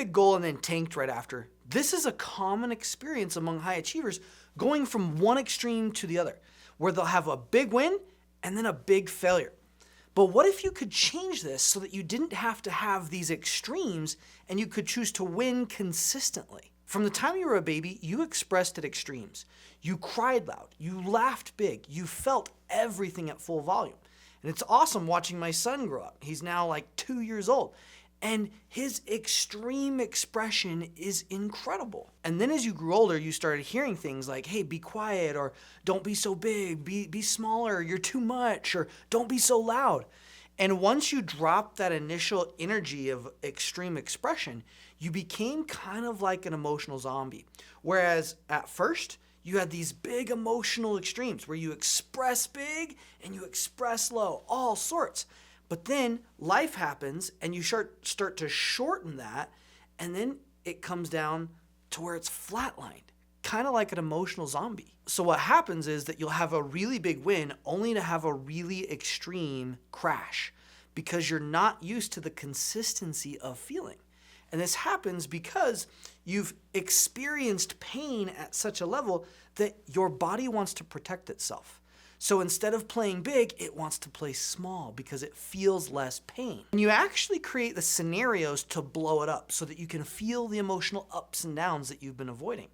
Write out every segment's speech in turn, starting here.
big goal and then tanked right after. This is a common experience among high achievers, going from one extreme to the other, where they'll have a big win and then a big failure. But what if you could change this so that you didn't have to have these extremes and you could choose to win consistently? From the time you were a baby, you expressed at extremes. You cried loud, you laughed big, you felt everything at full volume. And it's awesome watching my son grow up. He's now like 2 years old. And his extreme expression is incredible. And then as you grew older, you started hearing things like, hey, be quiet, or don't be so big, be smaller, you're too much, or don't be so loud. And once you dropped that initial energy of extreme expression, you became kind of like an emotional zombie. Whereas at first, you had these big emotional extremes where you express big and you express low, all sorts. But then life happens and you start to shorten that, and then it comes down to where it's flatlined, kind of like an emotional zombie. So what happens is that you'll have a really big win only to have a really extreme crash because you're not used to the consistency of feeling. And this happens because you've experienced pain at such a level that your body wants to protect itself. So instead of playing big, it wants to play small because it feels less pain. And you actually create the scenarios to blow it up so that you can feel the emotional ups and downs that you've been avoiding.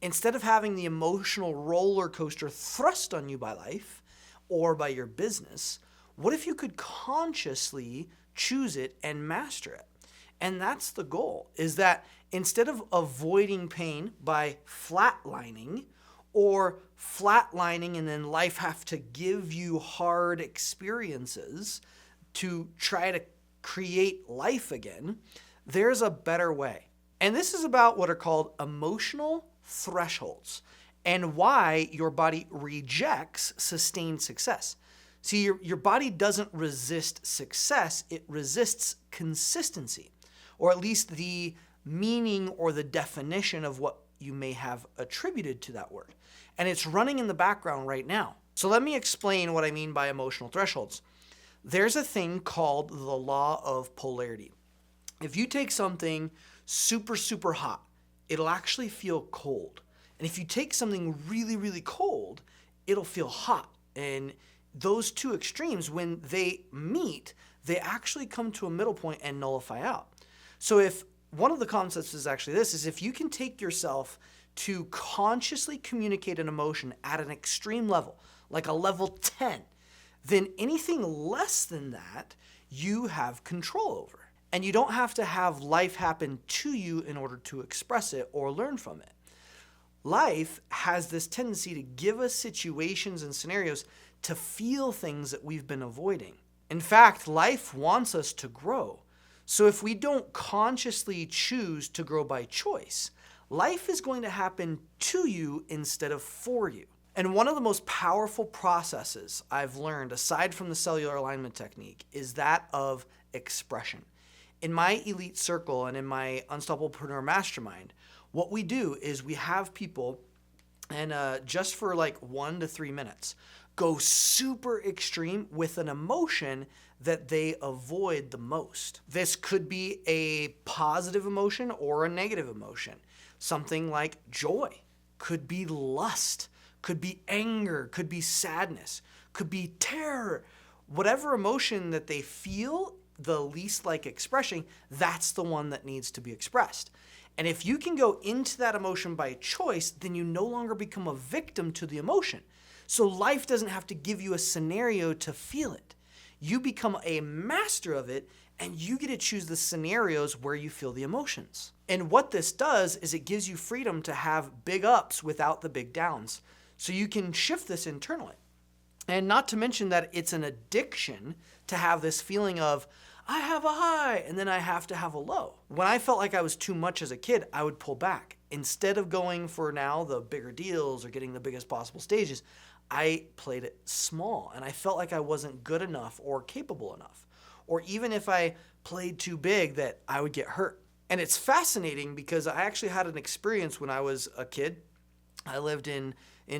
Instead of having the emotional roller coaster thrust on you by life or by your business, what if you could consciously choose it and master it? And that's the goal, is that instead of avoiding pain by flatlining, or flatlining and then life have to give you hard experiences to try to create life again, there's a better way. And this is about what are called emotional thresholds and why your body rejects sustained success. See, your body doesn't resist success, it resists consistency, or at least the meaning or the definition of what you may have attributed to that word. And it's running in the background right now. So let me explain what I mean by emotional thresholds. There's a thing called the law of polarity. If you take something super, super hot, it'll actually feel cold. And if you take something really, really cold, it'll feel hot. And those two extremes, when they meet, they actually come to a middle point and nullify out. So if one of the concepts is actually this, is if you can take yourself to consciously communicate an emotion at an extreme level, like a level 10, then anything less than that, you have control over. And you don't have to have life happen to you in order to express it or learn from it. Life has this tendency to give us situations and scenarios to feel things that we've been avoiding. In fact, life wants us to grow. So if we don't consciously choose to grow by choice, life is going to happen to you instead of for you. And one of the most powerful processes I've learned, aside from the cellular alignment technique, is that of expression. In my elite circle and in my Unstoppablepreneur mastermind, what we do is we have people, and just for like 1 to 3 minutes, go super extreme with an emotion that they avoid the most. This could be a positive emotion or a negative emotion. Something like joy, could be lust, could be anger, could be sadness, could be terror. Whatever emotion that they feel the least like expressing, that's the one that needs to be expressed. And if you can go into that emotion by choice, then you no longer become a victim to the emotion. So life doesn't have to give you a scenario to feel it. You become a master of it, and you get to choose the scenarios where you feel the emotions. And what this does is it gives you freedom to have big ups without the big downs. So you can shift this internally. And not to mention that it's an addiction to have this feeling of, I have a high, and then I have to have a low. When I felt like I was too much as a kid, I would pull back. Instead of going for now the bigger deals or getting the biggest possible stages, I played it small, and I felt like I wasn't good enough or capable enough. Or even if I played too big, that I would get hurt. And it's fascinating because I actually had an experience when I was a kid. I lived in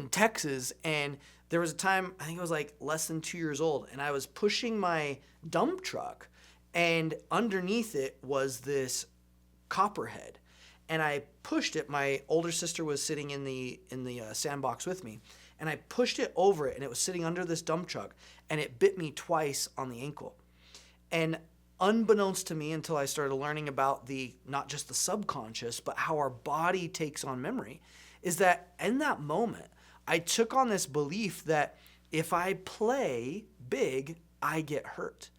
Texas, and there was a time, I think I was like less than 2 years old, and I was pushing my dump truck, and underneath it was this copperhead. And I pushed it. My older sister was sitting in the sandbox with me, and I pushed it over it, and it was sitting under this dump truck, and it bit me twice on the ankle. And unbeknownst to me, until I started learning about not just the subconscious, but how our body takes on memory, is that in that moment, I took on this belief that if I play big, I get hurt.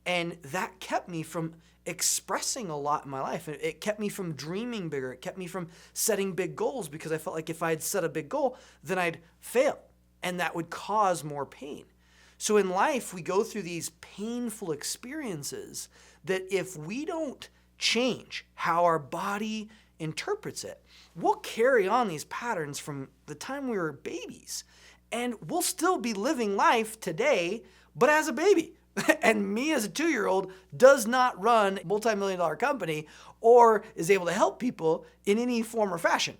And that kept me from expressing a lot in my life. It kept me from dreaming bigger. It kept me from setting big goals, because I felt like if I had set a big goal, then I'd fail, and that would cause more pain. So in life, we go through these painful experiences that if we don't change how our body interprets it, we'll carry on these patterns from the time we were babies, and we'll still be living life today, but as a baby. And me as a 2-year-old does not run a multi-million-dollar company or is able to help people in any form or fashion.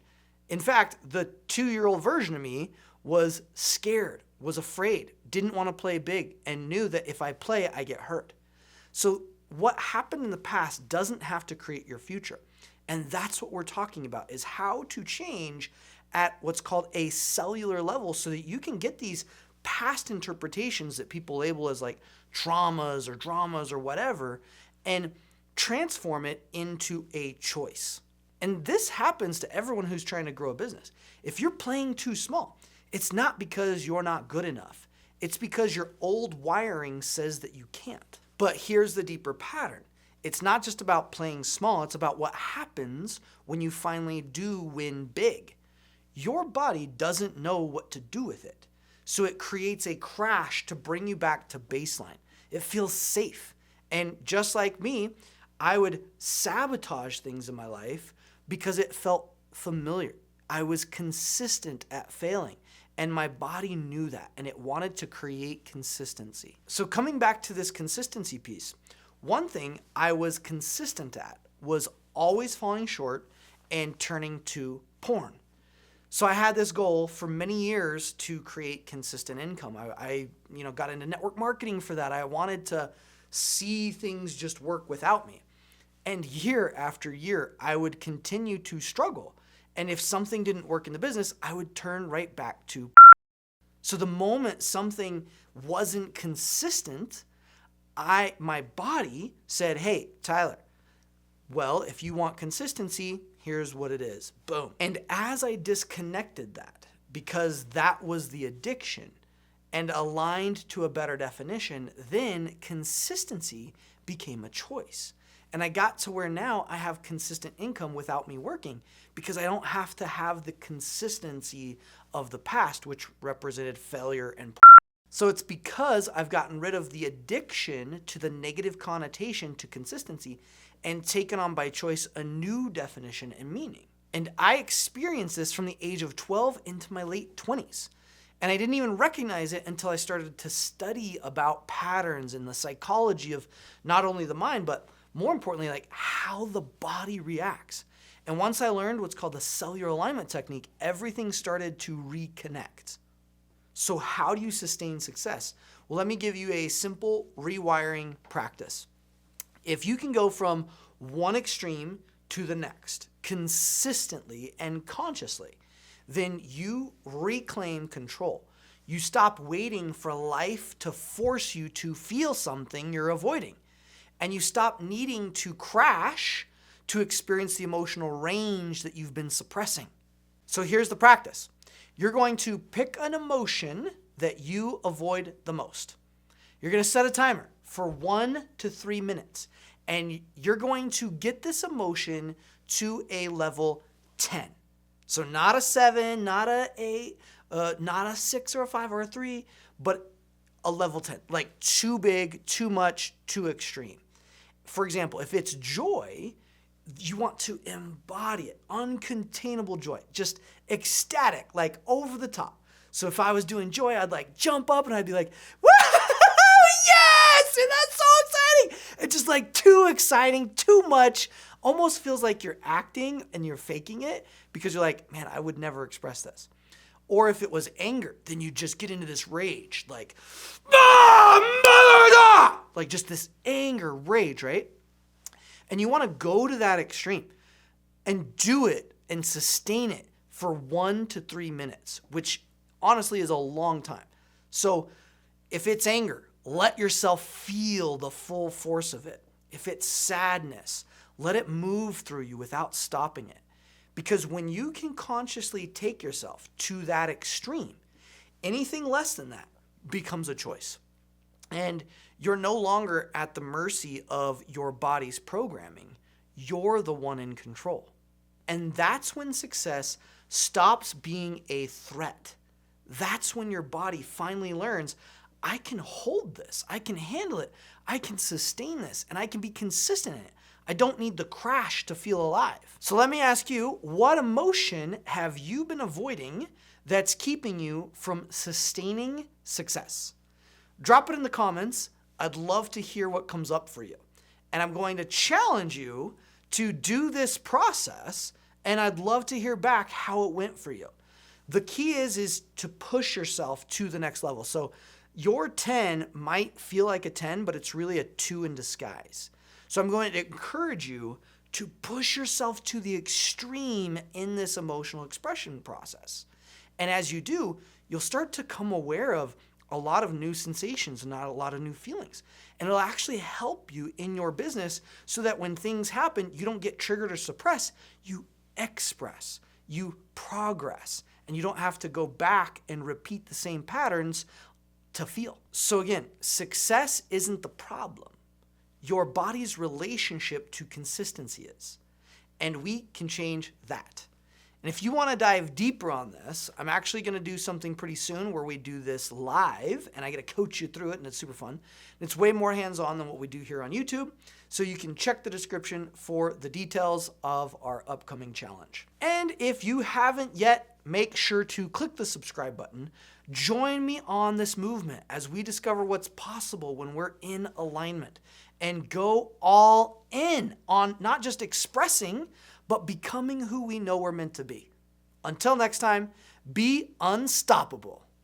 In fact, the 2-year-old version of me was scared, was afraid, didn't want to play big, and knew that if I play, I get hurt. So what happened in the past doesn't have to create your future. And that's what we're talking about, is how to change at what's called a cellular level so that you can get these past interpretations that people label as like traumas or dramas or whatever, and transform it into a choice. And this happens to everyone who's trying to grow a business. If you're playing too small, it's not because you're not good enough. It's because your old wiring says that you can't. But here's the deeper pattern. It's not just about playing small. It's about what happens when you finally do win big. Your body doesn't know what to do with it. So it creates a crash to bring you back to baseline. It feels safe. And just like me, I would sabotage things in my life because it felt familiar. I was consistent at failing, and my body knew that, and it wanted to create consistency. So coming back to this consistency piece, one thing I was consistent at was always falling short and turning to porn. So I had this goal for many years to create consistent income. I got into network marketing for that. I wanted to see things just work without me. And year after year, I would continue to struggle. And if something didn't work in the business, I would turn right back to. So the moment something wasn't consistent, my body said, hey, Tyler, well, if you want consistency, here's what it is. Boom. And as I disconnected that, because that was the addiction, and aligned to a better definition, then consistency became a choice. And I got to where now I have consistent income without me working, because I don't have to have the consistency of the past, which represented failure and. So it's because I've gotten rid of the addiction to the negative connotation to consistency and taken on by choice a new definition and meaning. And I experienced this from the age of 12 into my late 20s. And I didn't even recognize it until I started to study about patterns and the psychology of not only the mind, but more importantly, like how the body reacts. And once I learned what's called the cellular alignment technique, everything started to reconnect. So how do you sustain success? Well, let me give you a simple rewiring practice. If you can go from one extreme to the next consistently and consciously, then you reclaim control. You stop waiting for life to force you to feel something you're avoiding. And you stop needing to crash to experience the emotional range that you've been suppressing. So here's the practice. You're going to pick an emotion that you avoid the most. You're going to set a timer for 1 to 3 minutes. And you're going to get this emotion to a level 10. So not a 7, not a 8, not a 6 or a 5 or a 3, but a level 10. Like too big, too much, too extreme. For example, if it's joy, you want to embody it. Uncontainable joy. Just ecstatic, like over the top. So if I was doing joy, I'd like jump up and I'd be like, woo, yes! And that's so exciting. It's just like too exciting, too much. Almost feels like you're acting and you're faking it because you're like, man, I would never express this. Or if it was anger, then you just get into this rage, like, like just this anger, rage, right? And you want to go to that extreme and do it and sustain it for 1 to 3 minutes, which honestly is a long time. So if it's anger, let yourself feel the full force of it. If it's sadness, let it move through you without stopping it. Because when you can consciously take yourself to that extreme, anything less than that becomes a choice. And you're no longer at the mercy of your body's programming. You're the one in control. And that's when success stops being a threat. That's when your body finally learns, I can hold this, I can handle it, I can sustain this, and I can be consistent in it. I don't need the crash to feel alive. So let me ask you, what emotion have you been avoiding that's keeping you from sustaining success? Drop it in the comments. I'd love to hear what comes up for you. And I'm going to challenge you to do this process, and I'd love to hear back how it went for you. The key is to push yourself to the next level. So your 10 might feel like a 10, but it's really a 2 in disguise. So I'm going to encourage you to push yourself to the extreme in this emotional expression process. And as you do, you'll start to come aware of a lot of new sensations and not a lot of new feelings. And it'll actually help you in your business so that when things happen, you don't get triggered or suppressed, you express, you progress, and you don't have to go back and repeat the same patterns to feel. So again, success isn't the problem. Your body's relationship to consistency is. And we can change that. And if you want to dive deeper on this, I'm actually going to do something pretty soon where we do this live, and I get to coach you through it, and it's super fun. And it's way more hands-on than what we do here on YouTube, so you can check the description for the details of our upcoming challenge. And if you haven't yet, make sure to click the subscribe button. Join me on this movement as we discover what's possible when we're in alignment, and go all in on not just expressing, but becoming who we know we're meant to be. Until next time, be unstoppable.